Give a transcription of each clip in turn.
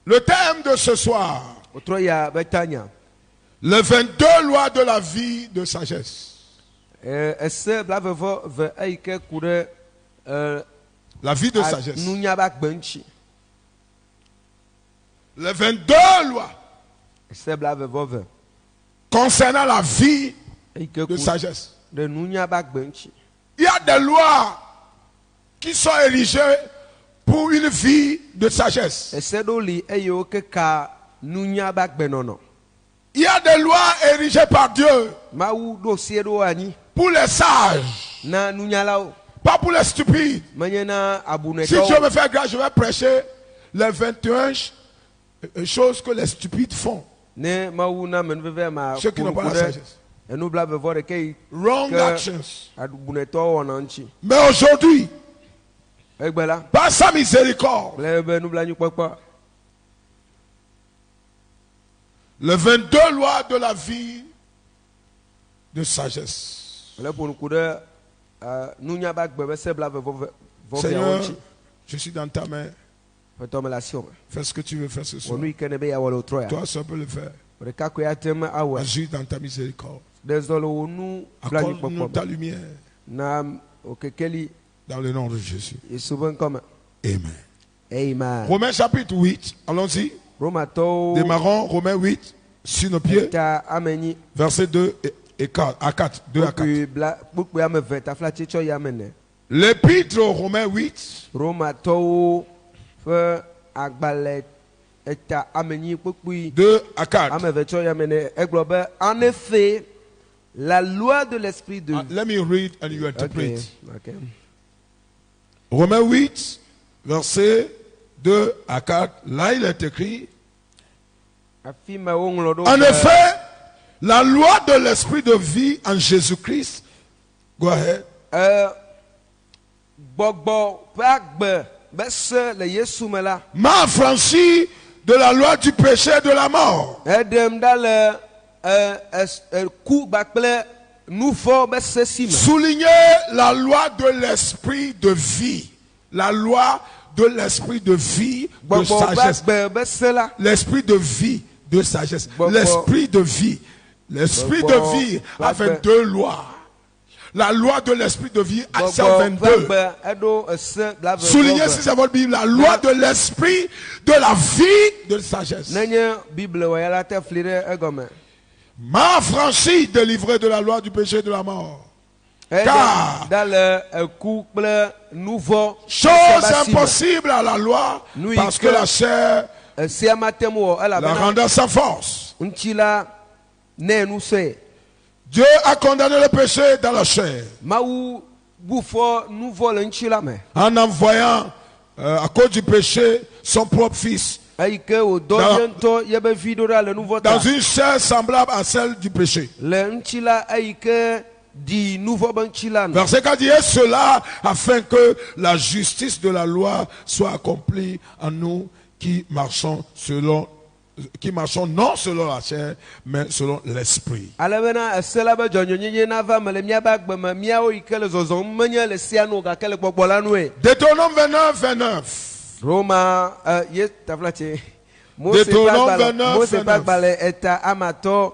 Le thème de ce soir, les 22 lois de la vie de sagesse. La vie de sagesse. Les 22 lois concernant la vie de sagesse. Il y a des lois qui sont érigées pour une vie de sagesse. Il y a des lois érigées par Dieu pour les sages, pas pour les stupides. Si Dieu me fait grâce, je vais prêcher les 21 choses que les stupides font. Ceux qui n'ont pas la sagesse. Wrong actions. Mais aujourd'hui, par sa miséricorde, les 22 lois de la vie de sagesse. Seigneur, je suis dans ta main. Fais ce que tu veux faire ce soir. Toi seul peux le faire. Agis dans ta miséricorde. Accorde-nous ta lumière. Dans le nom de Jésus. Amen. Romains chapitre 8. Allons-y. Démarrons Romains 8 sur nos pieds. Versets 2 à 4. 2 à 4. L'épître aux Romains 8. 2 à 4. En effet, la loi de l'esprit de... Let me read and you interpret. Okay. Romains 8, versets 2 à 4. Là, il est écrit. En effet, la loi de l'esprit de vie en Jésus-Christ. Go ahead. M'a affranchi de la loi du péché et de la mort. Souligner la loi de l'esprit de vie. La loi de l'esprit de vie de sagesse. L'esprit de vie de sagesse. L'esprit de vie. L'esprit de vie a 22 lois. La loi de l'esprit de vie a 22. Soulignez si c'est votre Bible. La loi de l'esprit de la vie de sagesse. M'a affranchi, délivré de la loi du péché et de la mort. Car chose impossible à la loi, parce que la chair la rendait sans force. Dieu a condamné le péché dans la chair. En envoyant à cause du péché son propre fils. Dans une chair semblable à celle du péché. Verset 4 dit cela afin que la justice de la loi soit accomplie en nous qui marchons non selon la chair, mais selon l'esprit. Deutéronome 29. Deutéronome 29.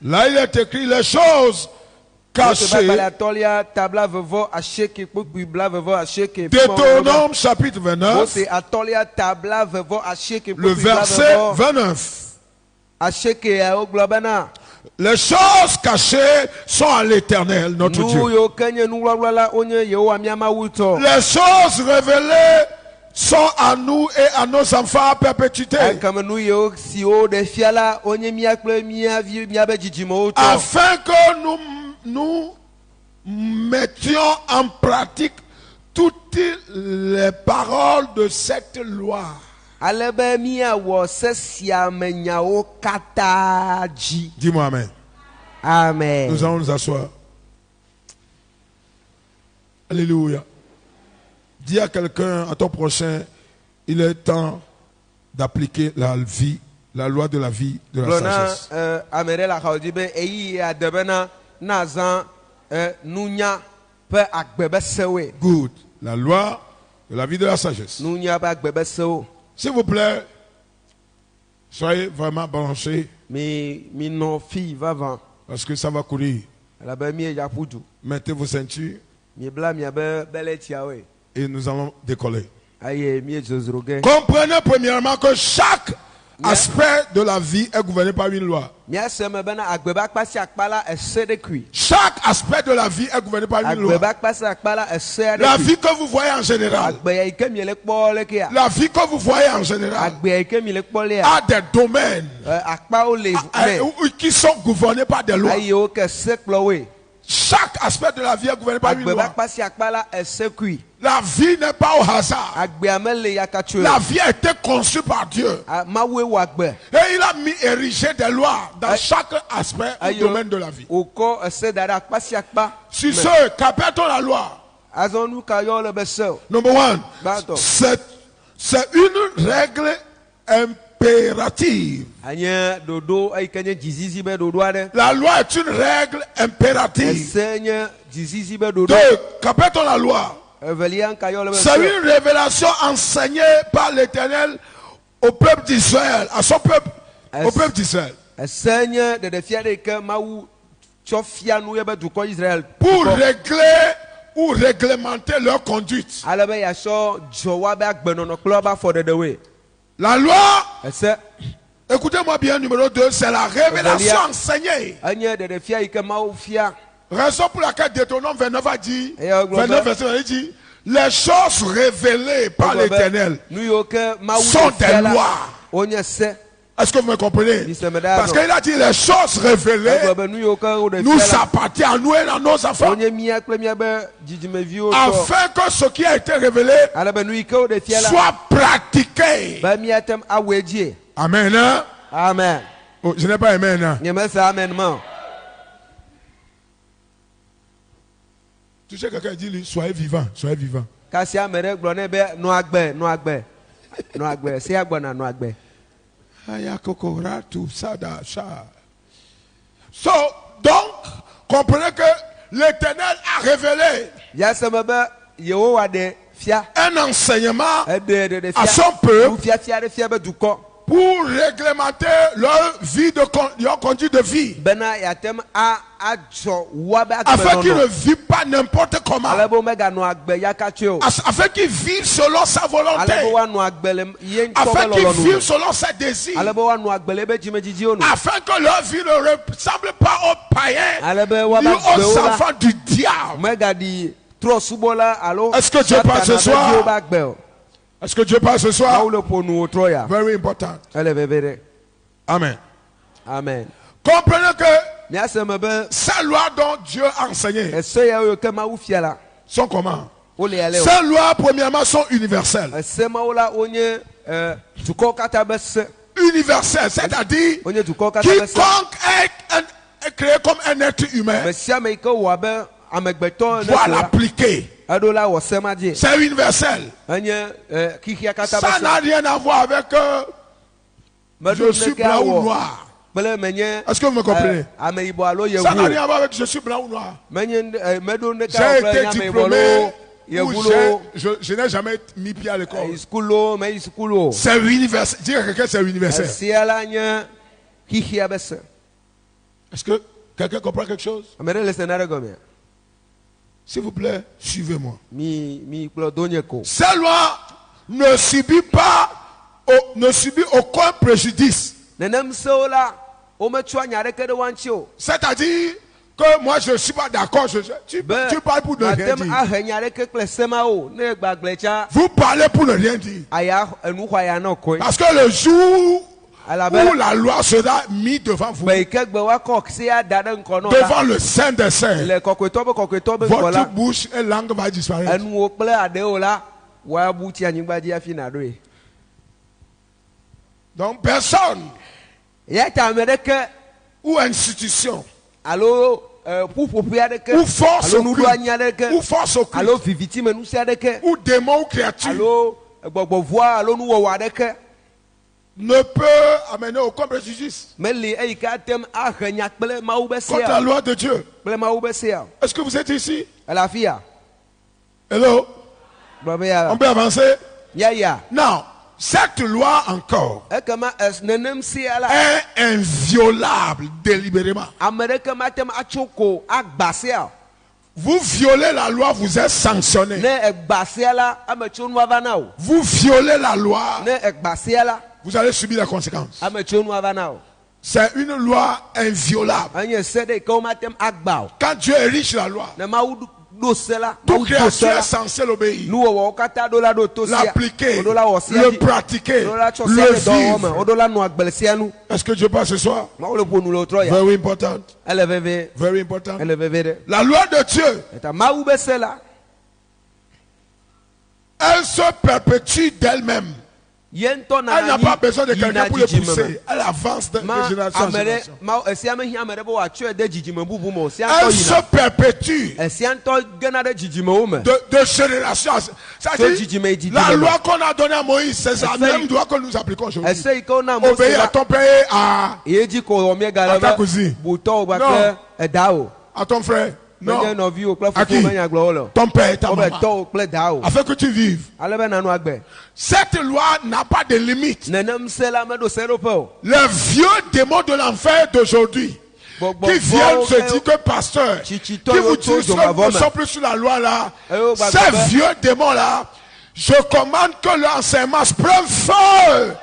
Là il est écrit les choses caché. Deutéronome chapitre 29, le verset 29. Les choses cachées sont à l'Éternel, notre Dieu. Les choses révélées sont à nous et à nos enfants à perpétuité. Afin que nous mettions en pratique toutes les paroles de cette loi. Dis-moi amen. Amen. Nous allons nous asseoir. Alléluia. Dis à quelqu'un, à ton prochain, il est temps d'appliquer la loi de la vie, de la sagesse. Good. La loi de la vie, de la sagesse. S'il vous plaît, soyez vraiment branchés. Parce que ça va courir. Mettez vos ceintures. Et nous allons décoller. Comprenez premièrement que chaque aspect de la vie est gouverné par une loi. Chaque aspect de la vie est gouverné par une loi. La vie que vous voyez en général, la vie que vous voyez en général a des domaines qui sont gouvernés par des lois. Chaque aspect de la vie est gouverné par une loi. La vie n'est pas au hasard. La vie a été conçue par Dieu. Et il a érigé des lois dans chaque aspect du domaine de la vie. Sur ce, qu'appelle-t-on la loi? Number one, c'est une règle impérative. La loi est une règle impérative. Deux, qu'appelle-t-on la loi? C'est une révélation enseignée par l'Éternel au peuple d'Israël, à son peuple, au peuple d'Israël. Pour régler ou réglementer leur conduite. La loi, écoutez-moi bien, numéro 2, c'est la révélation enseignée. Raison pour laquelle Deutéronome 29 a dit, 29 verset 29 dit, les choses révélées par l'Éternel sont des lois. Est-ce que vous me comprenez? Parce qu'il a dit les choses révélées nous appartiennent à nous et à nos enfants. Afin que ce qui a été révélé soit pratiqué. Amen. Hein? Amen. Oh, je n'ai pas amen. Hein? Tu sais, quelqu'un dit, soyez vivant, soyez vivant. Donc, comprenez que l'Éternel a révélé un enseignement à son peuple pour réglementer leur vie leur conduite de vie. Afin qu'ils ne vivent pas n'importe comment. Afin qu'ils vivent selon sa volonté. Afin qu'ils vivent selon ses désirs. Afin que leur vie ne ressemble pas aux païens ni aux enfants du diable. Est-ce que Dieu parle ce soir? Est-ce que Dieu parle ce soir? Very important. Amen. Amen. Comprenez que ces lois dont Dieu a enseigné sont comment? Ces lois, premièrement, sont universelles. Universelles, c'est-à-dire quiconque est créé comme un être humain doit l'appliquer. C'est universel. Ça n'a rien à voir avec je suis blanc ou noir. Est-ce que vous me comprenez? Ça n'a rien à voir avec je suis blanc ou noir. J'ai été diplômé ou je n'ai jamais mis pied à l'école. C'est universel. Dis à quelqu'un c'est universel. Est-ce que Quelqu'un comprend quelque chose? Amere le scénario comme ça. S'il vous plaît, suivez-moi. Mi plodonye ko. Ces lois ne subit aucun préjudice. Nenem sola o me chwa nyare ke de wancho. C'est-à-dire que moi je ne suis pas d'accord. Tu parles pour ne rien Matem a dire. nyare ke klesema o ne gbaglecha. Vous parlez pour ne rien dire. Aya enu kwaya no ko. Parce que le jour Alabe où la loi sera mise devant vous, be ke gbe wa kok se ada de nko no devant le Saint des Saints, le kokoto be votre kola. bouche et langue va disparaître. Enu o ple ade o la wa buti anyigba di afi na do e. Donc personne Ya ta mereke ou institution alo pupopu adeke ou force alo nudu occulte, anya adeke ou force occulte, alo viviti menusi adeke ou démon ou créature alo gbogbovoa alo nuwowo adeke ne peut amener aucun préjudice meli eyika tem ahenya kple mawu be contre la sea loi de Dieu. kple mawu be sea Est-ce que vous êtes ici? elafia Hello? gblɔ be ya On peut avancer? ya Non. Cette loi encore ekema nenem sea la est inviolable délibérément. ame ɖeke matem atso ko agba sea Vous violez la loi, vous êtes sanctionné. ne egba sea la ame tso nu ava na o Vous violez la loi, ne egba sea la vous allez subir les conséquences. ame tso nu ava na o C'est une loi inviolable. enye se ɖe ke wo matem agba o Quand Dieu érige la loi, ne mawu ɖo se la toute mawu do se créature la est censée l'obéir, nuwɔwɔwo katã ɖo la ɖo to sia l'appliquer, woɖo la wɔ sia le dzi pratiquer, woɖo la tsɔ le sia ɖe dɔwɔwɔ me vivre. woɖo la nɔ agble sia nu Est-ce que Dieu parle ce soir? mawu le ƒo nu le wotrɔ ya Very important. ele veve Very important. ele veve ɖe La loi de Dieu, eta mawu be se la elle se perpétue d'elle-même. ye ŋutɔ Elle n'a pas besoin de quelqu'un yina pour le dzidzime pousser. Elle avance de ma génération en ame ɖe génération. mawu esia mehiã ame ɖe be wòatsɔe de dzidzime bubu me o sia Elle ŋutɔ se yina perpétue esia ŋutɔ gena ɖe dzidzimewo me de génération en Dzidzime. la loi qu'on a donnée à Moïse, c'est la Essaye. même loi que nous appliquons aujourd'hui. ese yi ke wona mose Obéir à la ton père, ye dzi ko wɔ miega À ta le cousine. be butɔwo Non. kpakple edawo à ton frère. menye Non, nɔviwo kple À qui? fofowo menya gblɔ wo le ton père et ta wobe maman. tɔwo kple dawo Afin que tu vives. ale be nanu agbe Cette loi n'a pas de limite. nenem se la meɖo seɖoƒe o Les vieux démons de l'enfer d'aujourd'hui gbɔgbɔ qui viennent se vɔwo dire que pasteur, Chichito qui vous yo disent to que nous ne dzomavɔ me. sommes plus sur la loi là, Eyo gbagbe ces be. vieux démons là, je commande que l'enseignement se prenne feu.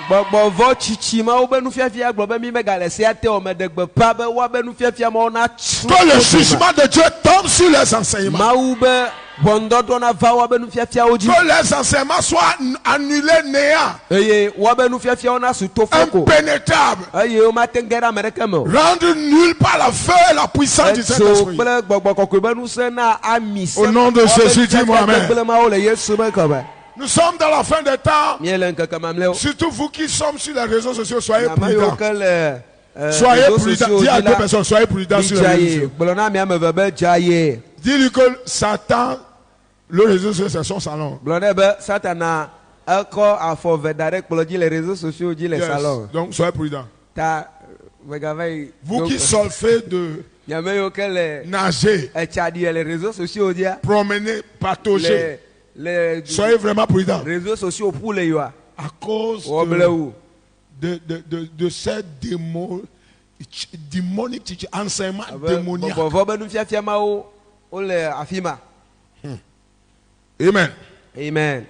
gbɔgbɔvɔ tsitsi mawo be nufiafia gblɔ be mi megale sea te o me ɖe gbeƒã be woabe nufiafia mawo na Que le jugement de Dieu tombe sur les enseignements. mawu be ʋɔnudɔdrɔ̃ na va woabe nufiafiawo dzi Que les enseignements soient annulés néants, eye woabe nufiafiawo na su to fɔ ko impénétrables, eye womate ŋu ge ɖe ame ɖeke me o rendus nuls par la feu et la puissance du etso Saint-Esprit. kple gbɔgbɔ kɔkɔe be ŋusẽ na ami se Au nom de woabe Jésus, dis-moi nufiafia amen. gbegblẽ mawo le yesu be ŋkɔ me Nous sommes dans la fin des temps. míele ŋkeke mamlɛwo Surtout vous qui sommes sur les réseaux sociaux, soyez ame yiwo prudents. ke le Soyez réseaux prudents. sociaux Dis à dzi deux la personnes, soyez prudents sur les réseaux midzaye sociaux. gblɔ na mi ame eve be dzaye Dis-lui que Satan, le réseau social, c'est son salon. gblɔ nɛ be satana ekɔ afɔ ve da ɖe kplɔ dzi le réseaux sociaux dzi le Yes. salon Donc soyez prudents. ta megava yi Vous qui solfez de nyame yiwo ke le nager, etsa ɖi le réseaux sociaux dzia promener, patauger, le soyez vraiment prudents. réseaux sociaux ƒu le yoa À cause wɔble wu de ces démons, démoniques, enseignements démoniaques. bɔbɔvɔ be nufiafia mawo wole afi ma Amen. amen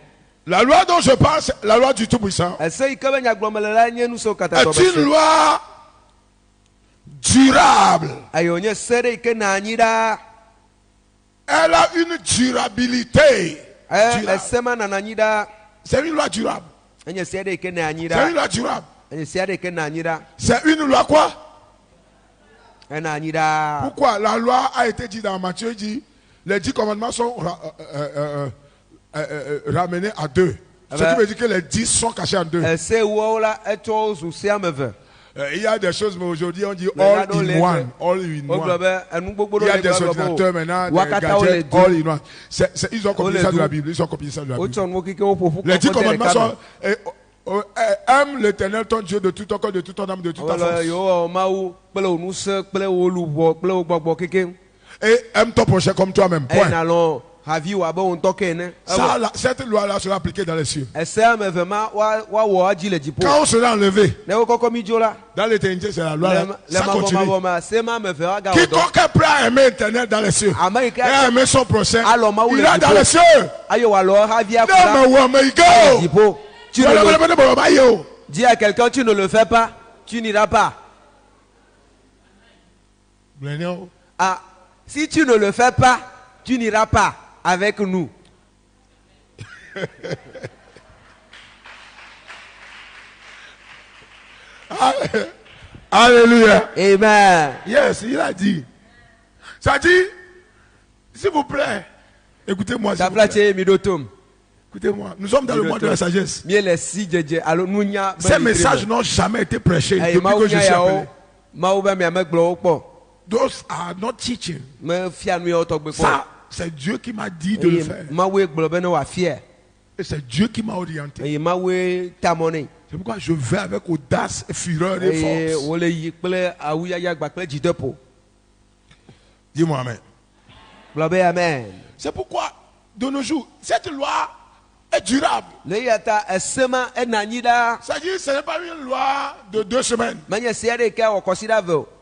La loi dont je parle, c'est la loi du Tout-Puissant. ese yi ke be nyagblɔme le la nye nu siwo katã tɔ Est une be se loi durable. eye wònye se ɖe yi ke na anyi ɖaa Elle a une durabilité. Durable. ese ma nana anyi ɖaa C'est une loi durable. enye sia ɖe yi ke na anyi C'est une ɖaa loi durable. enye sia ɖe yi ke na anyi ɖaa C'est une loi quoi? ena anyi ɖaa Pourquoi? La loi a été dit dans Matthieu, dit, les 10 commandements sont ramenés à 2. Ce qui veut dire que les 10 sont cachés en 2. ese woawo la etsɔ wo zu se ame ve Il y a des choses, mais aujourd'hui on dit Mais all là, dans in les- one. All in wogblɔ one. be enu gbogbo Il y ɖewo a le des gbɔgblɔ ordinateurs be maintenant, des wakata wole gadgets, du all in one. Ils ont copié Wole ça de du. la Bible. Ils ont copié ça de la Bible. wotsɔ nuwo keke wo ƒoƒu Les 10 kɔ de commandements ɖeka sont me aime l'éternel ton Dieu de tout ton cœur, de toute ton âme, de toute ta wole force. yewoa mawu kple wo ŋusẽ kple wo luʋɔ kple wo gbɔgbɔ keke Et aime ton prochain comme toi-même. eye Point. nalɔ Ça, cette loi-là sera appliquée dans les cieux. Quand on sera enlevé, dans l'éternité, c'est la loi. Ça continue. Quiconque est prêt à aimer l'éternel dans les cieux et à aimer son prochain, il ira dans les cieux. Dis à quelqu'un, tu ne le fais pas, tu n'iras pas. Ah, si tu ne le fais pas, tu n'iras pas avec nous. Alléluia. Amen. Yes, il a dit. Ça dit, s'il vous plaît, écoutez-moi. Écoutez-moi, nous sommes dans le mois de la sagesse. Ces messages n'ont jamais été prêchés depuis que je suis appelé. Those are not teaching. Ça, c'est Dieu qui m'a dit de le faire. Et c'est Dieu qui m'a orienté. C'est pourquoi je vais avec audace, fureur et force. Dis-moi amen. C'est pourquoi, de nos jours, cette loi est durable. C'est-à-dire, ce n'est pas une loi de 2 semaines.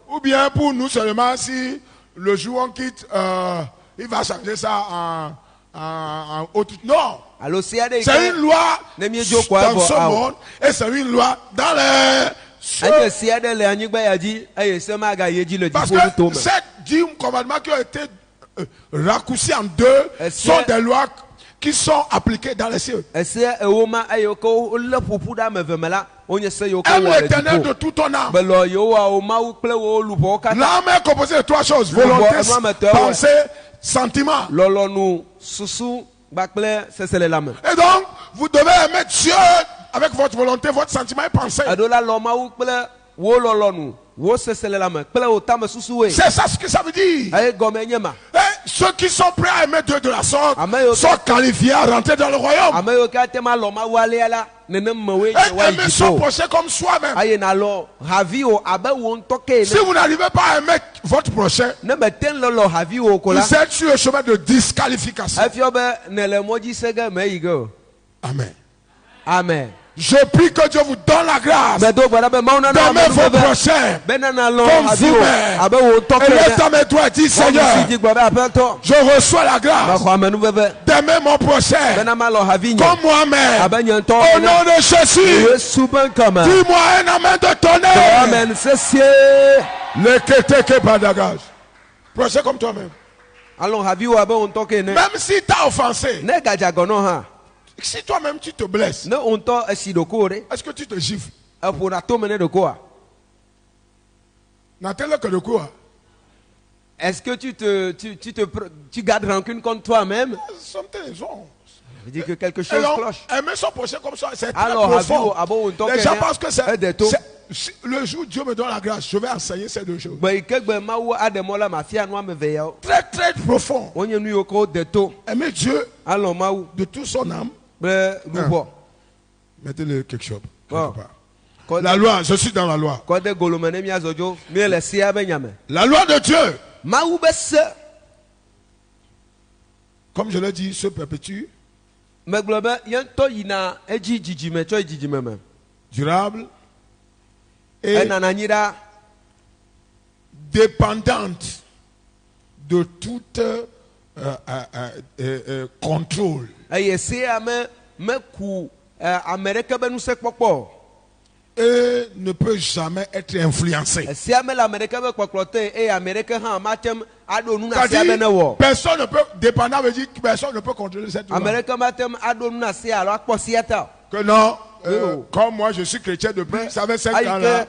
Ou bien pour nous seulement, si le jour on quitte, il va changer ça en autre. Non. C'est une loi dans ce monde et c'est une loi dans les cieux. Parce que ces 10 commandements qui ont été raccourcis en 2 sont des lois qui sont appliquées dans les cieux. Aime l'éternel de tout ton âme. L'âme est composée de 3 choses: volonté, pensée, sentiment. Et donc, vous devez aimer Dieu avec votre volonté, votre sentiment et pensée. C'est ça ce que ça veut dire. Et ceux qui sont prêts à aimer Dieu de la sorte sont qualifiés à rentrer dans le royaume. Et aimer son prochain comme soi-même. Si vous n'arrivez pas à aimer votre prochain, vous êtes sur le chemin de disqualification. Amen. Amen. Je prie que Dieu vous donne la grâce d'aimer vos prochains comme vous-même. Et lève ta main droite et dis: Seigneur, je reçois la grâce d'aimer mon prochain comme moi-même. Au nom de Jésus, dis-moi un amen de tonnerre. Le kétéké badagage. Prochain comme toi-même. Même si tu as offensé. Si toi-même tu te blesses, est-ce que tu te gifles? Est-ce que tu gardes rancune contre toi-même? Je dis que quelque chose cloche. Aimer son prochain comme ça, c'est très profond. Les gens pensent que c'est le jour où Dieu me donne la grâce, je vais enseigner ces 2 choses. Très très profond. Aimer Dieu de tout son âme. Mettez-le quelque chose. La loi, je suis dans la loi. La loi de Dieu, comme je l'ai dit, se perpétue. Durable et dépendante de tout contrôle. Et ne peut jamais être influencé. Personne ne peut, dépendant veut dire que personne ne peut contrôler cette loi. Que non, comme moi je suis chrétien depuis, ça fait 5 ans là.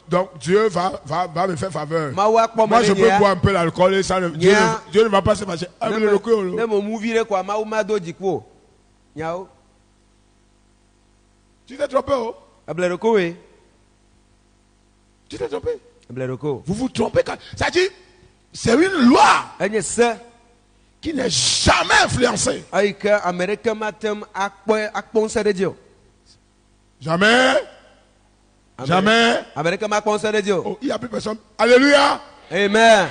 Donc Dieu va me faire faveur. Moi je peux boire un peu l'alcool et ça, Dieu ne va pas se fâcher. Tu t'es trompé, oh? Tu t'es trompé. Vous vous trompez quand. Ça dit, c'est une loi qui n'est jamais influencée. Jamais. Jamais. Jamais. Oh, il n'y a plus personne. Alléluia. Amen.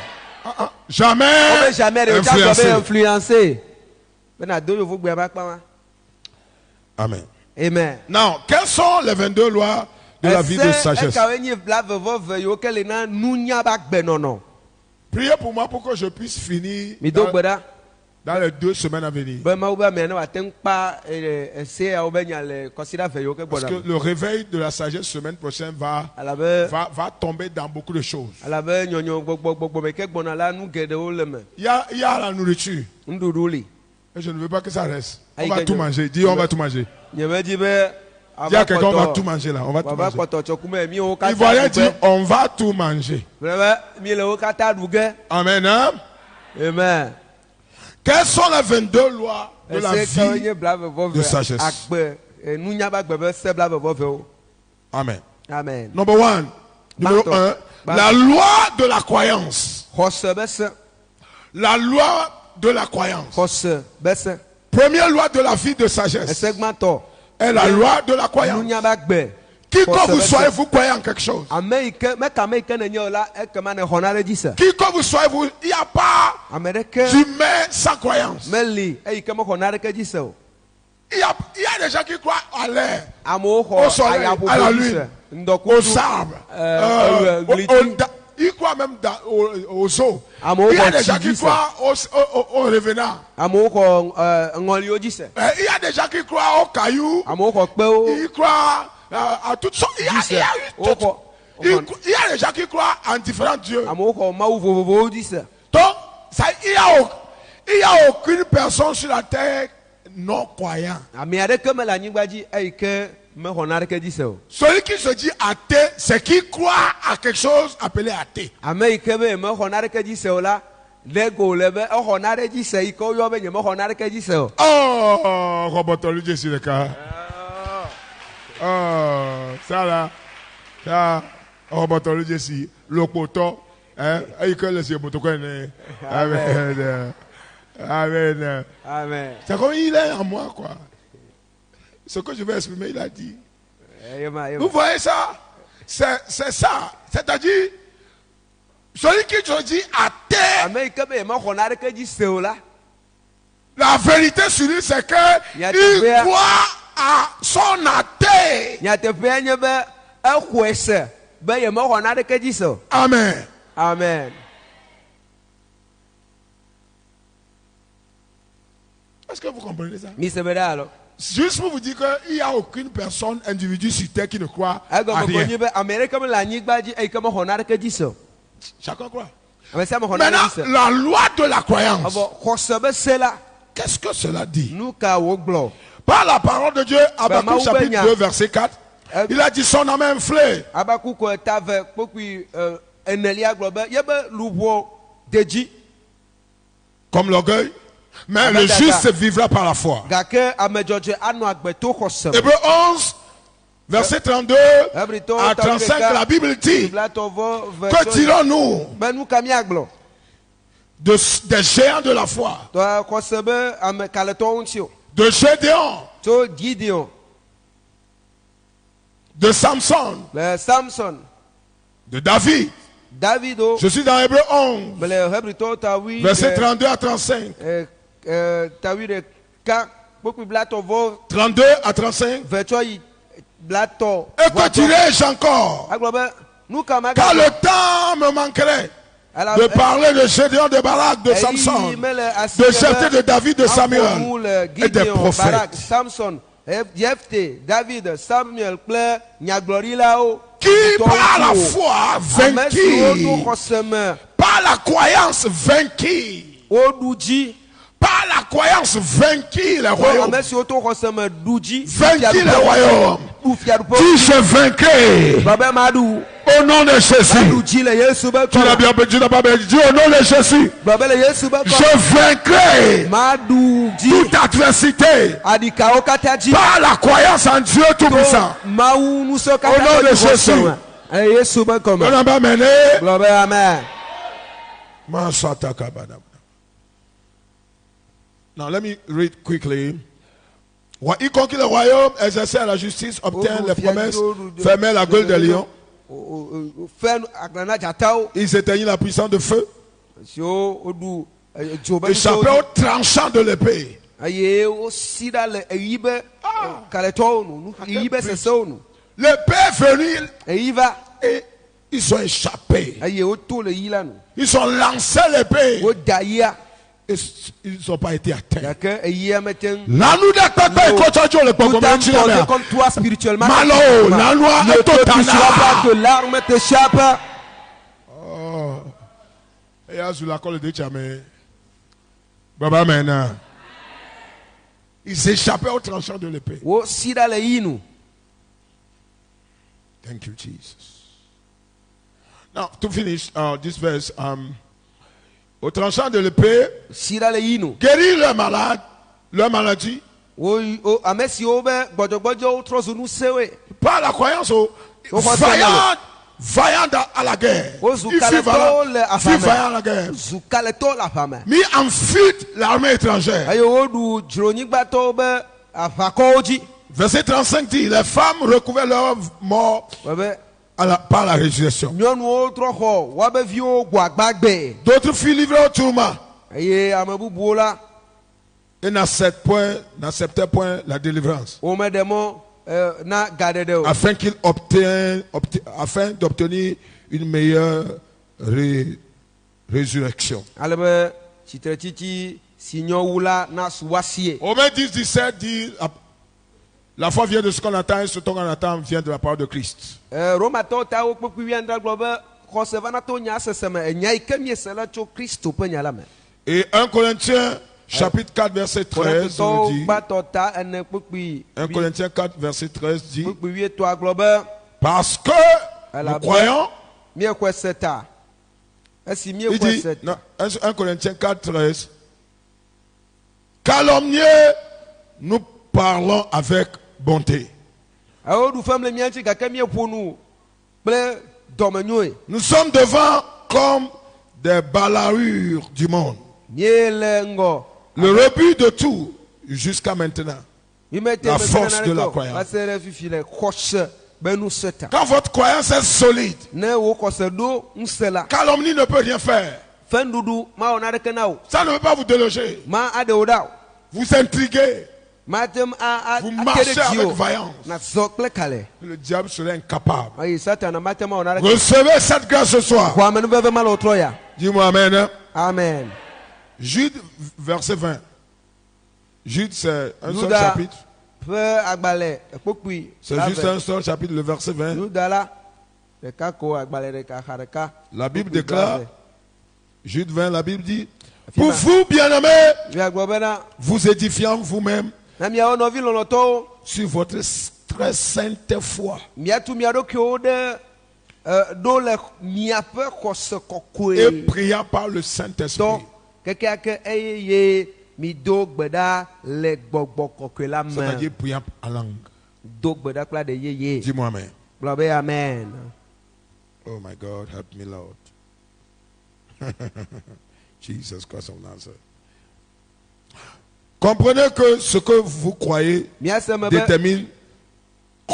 Jamais influencé. Amen. Amen. Now, quelles sont les 22 lois de la vie de sagesse? Priez pour moi pour que je puisse finir dans les 2 semaines à venir. Parce que le réveil de la sagesse semaine prochaine va tomber dans beaucoup de choses. Il y a la nourriture. Et je ne veux pas que ça reste. On va tout manger. Dis, on va tout manger. Il y a quelqu'un, on va tout manger là. On va tout manger. Il voyait dire, on va tout manger. Amen. Hein? Amen. Quelles sont les 22 lois de la vie de sagesse? Amen. Amen. Number 1. Numéro 1. La loi de la croyance. La loi de la croyance. Première loi de la vie de sagesse est la loi de la croyance. Qui que vous soyez, vous croyez en quelque chose. Qui que vous soyez, il n'y a pas d'humain sans croyance. Il y a des gens qui croient à l'air, au soleil, à la lune, aux arbres, ils croient même aux eaux. Il y a des gens qui croient aux revenants. Il y a des gens qui croient aux cailloux. Ils croient à toutes sortes. Il y a des gens qui croient en différents dieux. Donc, il n'y a aucune personne sur la terre non croyant. Celui qui se dit athée, c'est qui croit à quelque chose appelé athée. Oh, Robotolu Jessie le cas. Oh, ça là, ça, Robotolu Jessie, le poteau, hein, il connaît le poteau, Amen. Amen. Amen. C'est comme il est en moi, quoi. Ce que je vais exprimer, il a dit. Vous voyez ça? C'est ça. C'est-à-dire, celui qui se dit athée, la vérité sur lui, c'est qu'il croit à son athée. Amen. Amen. Est-ce que vous comprenez ça? Juste pour vous dire qu'il n'y a aucune personne, individu sur terre qui ne croit à rien. Chacun croit. Maintenant, la loi de la croyance. Qu'est-ce que cela dit? Par la parole de Dieu, Habakkuk chapitre 2, verset 4, il a dit son âme enflée. Comme l'orgueil. Mais le juste vivra par la foi. Hébreux 11, verset 32 à 35, la Bible dit, que dirons-nous des géants de la foi, de Gédéon, de Samson, de David. Je suis dans Hébreux 11, verset 32 à 35. 32 à 35. Et que dirais-je encore? Car le temps me manquerait de parler de Gédéon, de Barak, de Samson, de Jephthé, de David, de Samuel et des prophètes. Qui par la foi vainquit, par la croyance vainquit, par la croyance vainquit les royaumes. Vainquit les royaumes. Dis je vaincrai. Au nom de Jésus. Tu n'as bien dit au nom de Jésus. Je vaincrai toute adversité par la croyance en Dieu Tout-Puissant. Au nom de Jésus. Now let me read quickly. Il conquit le royaume, exerçait la justice, obtient les promesses, fermait la gueule des lions. Il s'éteignit la puissance de feu. Échapper au tranchant de l'épée. L'épée est venue et ils sont échappés. Ils sont lancés l'épée. Et ils ne sont pas été atteints. Là, nous comme toi spirituellement. Malo, la loi ne te touchera pas que l'arme t'échappe. Oh. Et à la colle de Tchamé. Baba maintenant. Ils échappaient au tranchant de l'épée. Thank you, Jesus. Now, to finish this verse, au tranchant de l'épée, guérir le malade, leur maladie. Par la croyance vaillant à la guerre. Il fut vaillant à la guerre. Mis en fuite l'armée étrangère. Verset 35 dit, les femmes recouvraient leur mort par la résurrection. D'autres furent livrés au tourment. Et n'acceptaient point la délivrance. Afin qu'ils afin d'obtenir une meilleure résurrection. Romains 10:17 dit, la foi vient de ce qu'on attend et ce qu'on attend vient de la parole de Christ. Et 1 Corinthiens chapitre 4 verset 13 dit, 1 Corinthiens 4 verset 13 dit, parce que nous croyons, il dit, 1 Corinthiens 4 13, calomnier, nous parlons avec bonté. Nous sommes devant comme des balayures du monde. Le rebut de tout jusqu'à maintenant. La force de la croyance. Quand votre croyance est solide, calomnie ne peut rien faire. Ça ne peut pas vous déloger. Vous intriguez. Vous marchez avec vaillance. Le diable serait incapable. Recevez cette grâce ce soir. Dis-moi amen. Hein? Amen. Jude, verset 20. Jude, c'est un seul chapitre. C'est juste un seul chapitre, le verset 20. La Bible déclare, Jude 20, la Bible dit, pour vous, bien-aimés, vous édifiant vous-même sur votre très sainte foi. Et priant par le Saint-Esprit. C'est-à-dire priant en langue. Dis-moi amen. Amen. Oh my God, help me Lord. Jesus Christ of Nazareth. Comprenez que ce que vous croyez détermine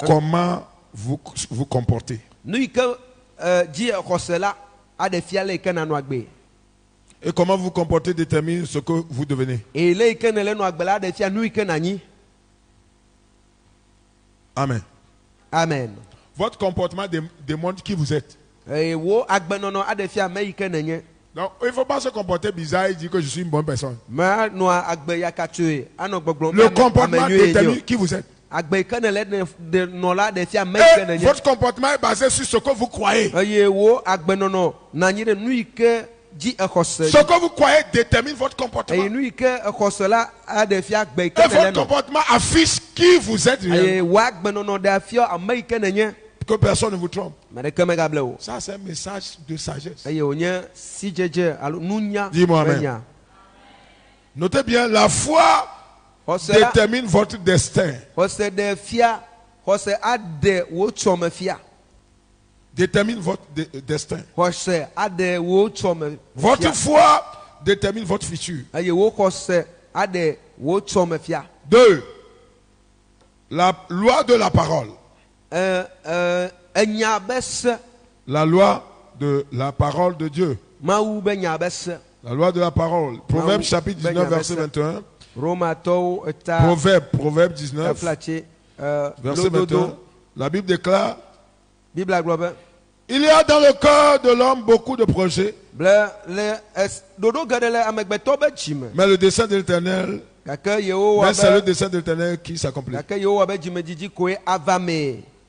comment vous vous comportez. Et comment vous vous comportez détermine ce que vous devenez. Amen. Amen. Votre comportement démontre qui vous êtes. Donc, il ne faut pas se comporter bizarre et dire que je suis une bonne personne. Le comportement détermine qui vous êtes. Et votre comportement est basé sur ce que vous croyez. Ce que vous croyez détermine votre comportement. Et votre comportement affiche qui vous êtes réellement. Que personne ne vous trompe. Ça, c'est un message de sagesse. Dis-moi amen. Notez bien, la foi détermine votre destin. Détermine votre destin. Votre foi détermine votre futur. 2. La loi de la parole. La loi de la parole de Dieu. La loi de la parole. Proverbe chapitre 19, verset 21. Proverbe 19, verset 21. La Bible déclare: il y a dans le cœur de l'homme beaucoup de projets, mais le dessein de l'Éternel, c'est le dessein de l'Éternel qui s'accomplit.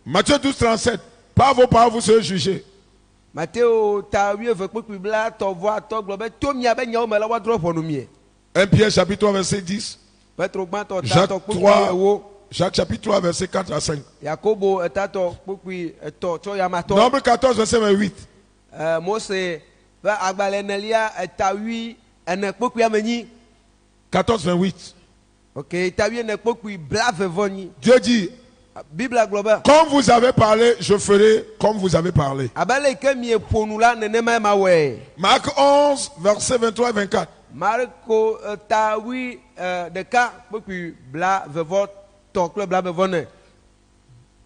Matthieu 12, 37. Par vos paroles vous serez jugés. 1 Pierre chapitre 3 verset 10. Jacques chapitre 3 verset 4 à 5. Nombre 14 verset 28. 14 28. Dieu dit: comme vous avez parlé, je ferai comme vous avez parlé. Marc 11, verset 23 et 24.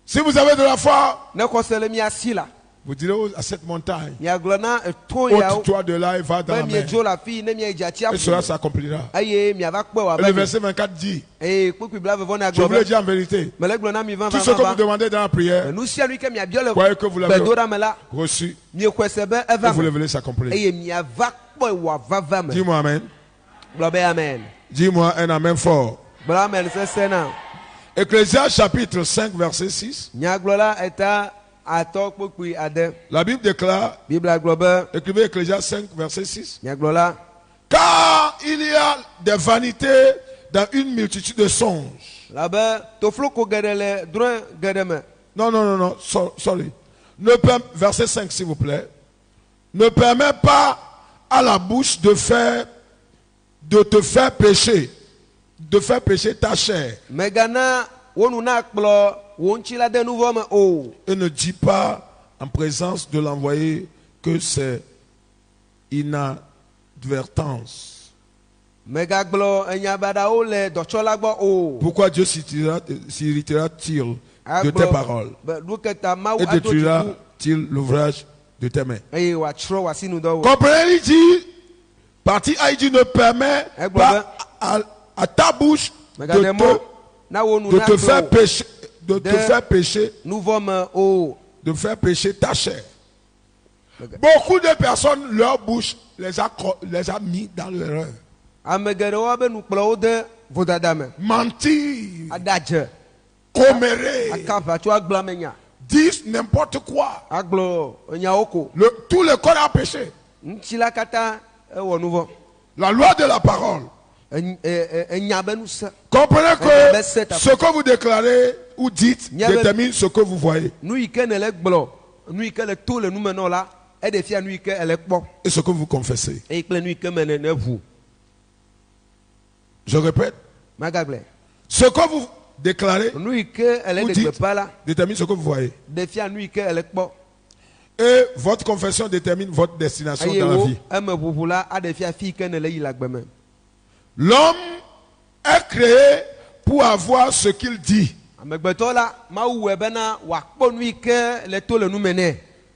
Si vous avez de la foi, vous direz à cette montagne: ôte-toi de là et va dans la mer, et cela s'accomplira. Et le verset 24 dit: je vous le dis en vérité, tout ce que vous demandez dans la prière, croyez que vous l'avez reçu, et vous le verrez s'accomplir. Dis-moi amen. Dis-moi un amen fort. Ecclésiaste chapitre 5 verset 6. La Bible déclare, écrivez Ecclésiaste 5 verset 6. Car il y a des vanités dans une multitude de songes. Non, sorry. Verset 5 s'il vous plaît. Ne permets pas à la bouche de te faire pécher ta chair. Et ne dis pas en présence de l'envoyé que c'est inadvertance. Pourquoi Dieu s'irritera-t-il de tes paroles et détruira-t-il l'ouvrage de tes mains? Comprenez, il dit, partie A, il dit: ne permets pas à ta bouche de te faire pécher. De faire pécher ta chair. Beaucoup de personnes, leur bouche les a mis dans l'erreur. Mentir, commérer, disent n'importe quoi. Tout le corps a péché. La loi de la parole. Comprenez que ce que vous déclarez ou dites détermine ce que vous voyez. Et ce que vous confessez. Je répète. Ce que vous déclarez ou dites détermine ce que vous voyez. Et votre confession détermine votre destination dans la vie. L'homme est créé pour avoir ce qu'il dit.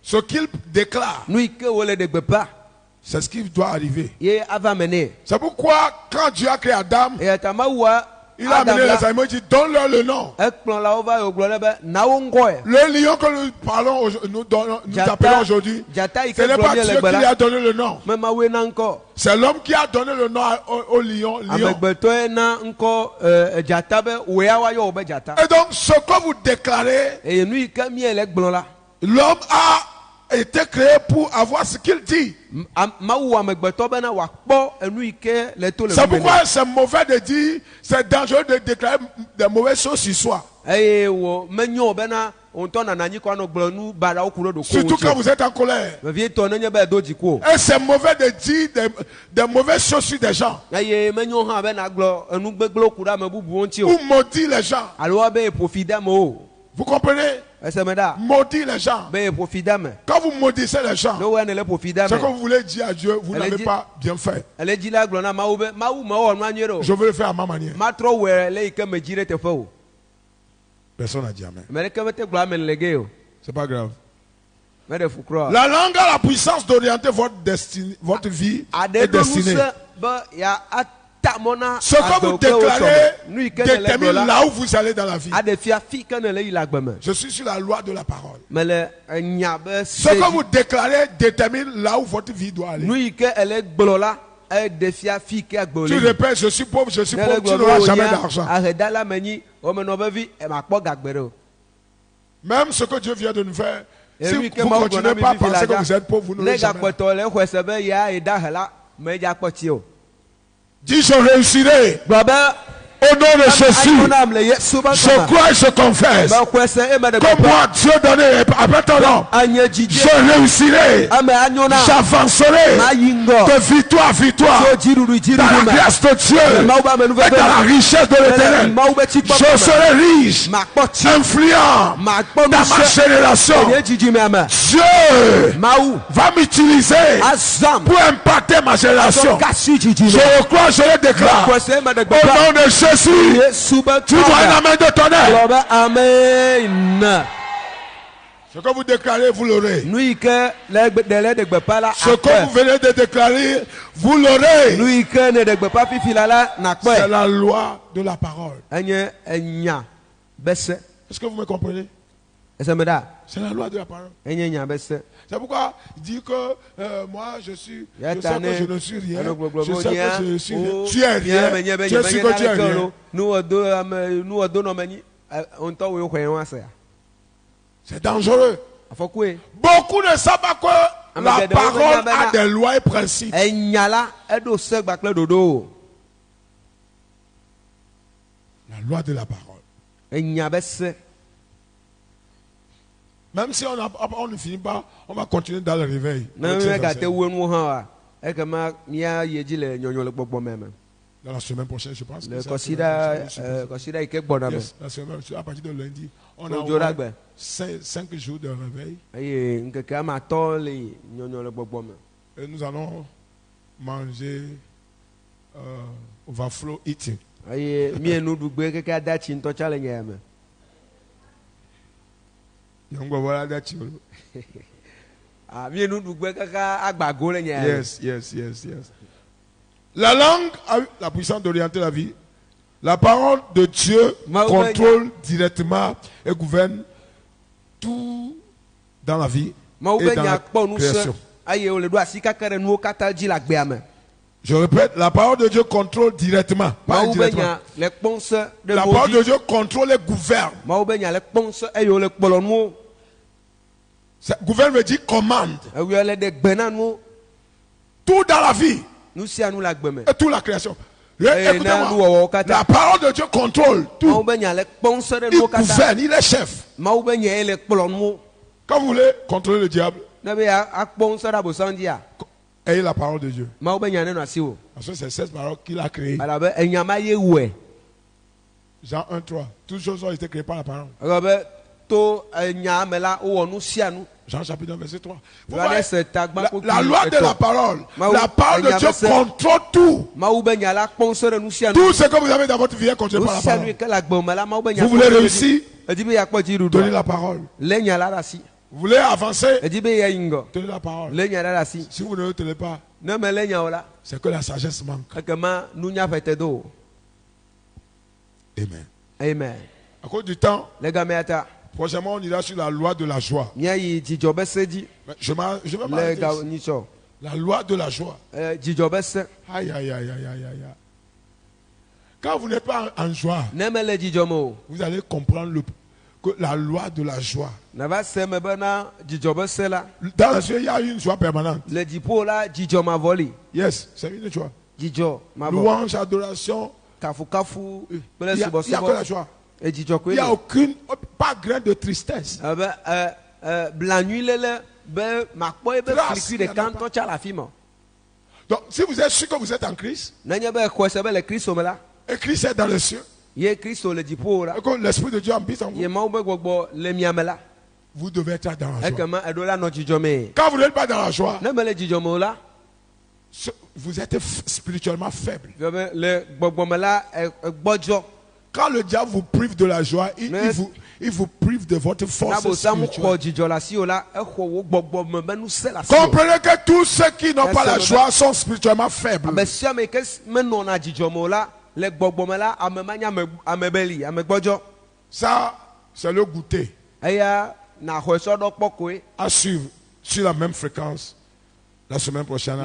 Ce qu'il déclare, c'est ce qui doit arriver. C'est pourquoi quand Dieu a créé Adam, il a amené les animaux, il dit: donne-leur le nom. Le lion que nous parlons, nous appelons aujourd'hui, ce n'est pas Dieu qui lui a donné le nom. C'est l'homme qui a donné le nom au lion. Et donc, ce que vous déclarez, l'homme a été créé pour avoir ce qu'il dit. C'est pourquoi c'est mauvais de dire, c'est dangereux de déclarer des mauvaises choses sur soi. Surtout quand vous êtes en colère. Et c'est mauvais de dire des mauvaises choses sur des gens. Ou maudire les gens. Vous comprenez? Maudire les gens. Quand vous maudissez les gens, ce que vous voulez dire à Dieu, vous n'avez pas bien fait. Je veux le faire à ma manière. Personne n'a dit amen. C'est pas grave. La langue a la puissance d'orienter votre vie et destinée. Ce que vous déclarez détermine là où vous allez dans la vie. Je suis sur la loi de la parole. Ce que vous déclarez détermine là où votre vie doit aller. Tu répètes, je suis pauvre, tu n'auras jamais d'argent. Même ce que Dieu vient de nous faire, si vous ne continuez pas à penser que vous êtes pauvre, vous n'aurez jamais. Dis, je réussirai. Au nom de Jésus, je crois et je confesse que moi, Dieu donné, après ton nom, je réussirai, j'avancerai de victoire à victoire, dans la grâce de Dieu et dans la richesse de l'Éternel. Je serai riche, influent dans ma génération. Dieu va m'utiliser pour impacter ma génération. Je crois, je le déclare. Au nom de Jésus. Tu dois une amène de tonnerre. Amen. Ce que vous déclarez, vous l'aurez. Ce que vous venez de déclarer, vous l'aurez. C'est la loi de la parole. Est-ce que vous me comprenez? C'est la loi de la parole. C'est pourquoi il dit que moi je sais que je ne suis rien. Je sais que je suis rien. Tu es rien. Tu es sûr que tu es rien. C'est dangereux. Beaucoup ne savent pas que la parole a des lois et principes. La loi de la parole. Même si on ne finit pas, on va continuer dans le réveil. Dans la semaine prochaine, je pense. La semaine, à partir de lundi, on a 5 jours de réveil. Et nous allons manger overflow eating. Yes. La langue a la puissance d'orienter la vie. La parole de Dieu contrôle directement et gouverne tout dans la vie et dans la création. Je répète, la parole de Dieu contrôle directement, pas indirectement. La parole de Dieu contrôle et gouverne. Gouverne veut dire commande. Tout dans la vie et toute la création. Écoutez-moi, la parole de Dieu contrôle tout. Il gouverne, il est chef. Quand vous voulez contrôler le diable, ayez la parole de Dieu. Parce que c'est cette parole qu'il a créée. Jean 1:3. Toutes choses ont été créées par la parole. Jean chapitre 1 verset 3. La loi de la parole. La parole de Dieu contrôle tout. Tout ce que vous avez dans votre vie est contrôlé par la parole. Vous voulez réussir? Donnez la parole. Vous voulez avancer? Tenez la parole. Si vous ne le tenez pas, c'est que la sagesse manque. Amen. À cause du temps, prochainement on ira sur la loi de la joie. Je vais m'arrêter ici. La loi de la joie. Aïe. Quand vous n'êtes pas en joie, vous allez comprendre que la loi de la joie. Dans le ciel, il y a une joie permanente. Yes, c'est une joie. Louange, adoration. Il n'y a que la joie. Il n'y a aucune, pas grain de tristesse. Donc, si vous êtes sûr que vous êtes en Christ, et Christ est dans les cieux, et que l'Esprit de Dieu habite en vous, vous devez être dans la joie. Quand vous n'êtes pas dans la joie, vous êtes spirituellement faible. Quand le diable vous prive de la joie, il vous prive de votre force spirituelle. Comprenez que tous ceux qui n'ont pas la joie sont spirituellement faibles. Ça, c'est le goûter. À suivre sur la même fréquence la semaine prochaine.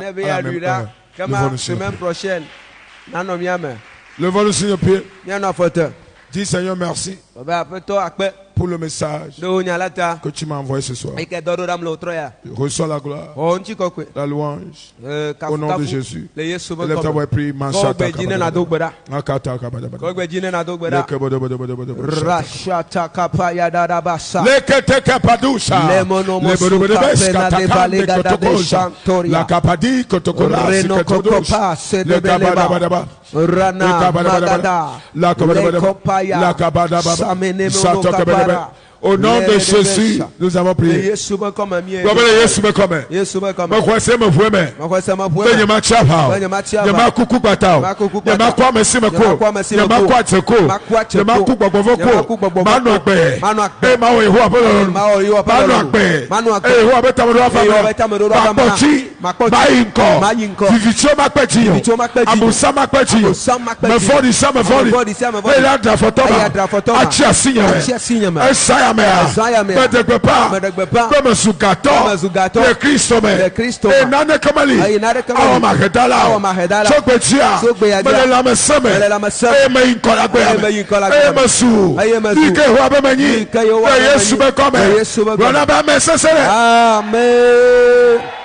Levons-nous sur nos pieds. Dis Seigneur merci pour le message que tu m'as envoyé ce soir. Reçois la gloire, la louange au nom de Jésus. Lève ta voix et prie. Au nom de Jésus, nous avons prié. Comme sous gâteau, le Christ et nane kamali, awa mahedala, chokbetia, melela meseme, e me inkola gbe, e mesu, ike huabe meni, Yesu be come, wana ba mesesere. Amen.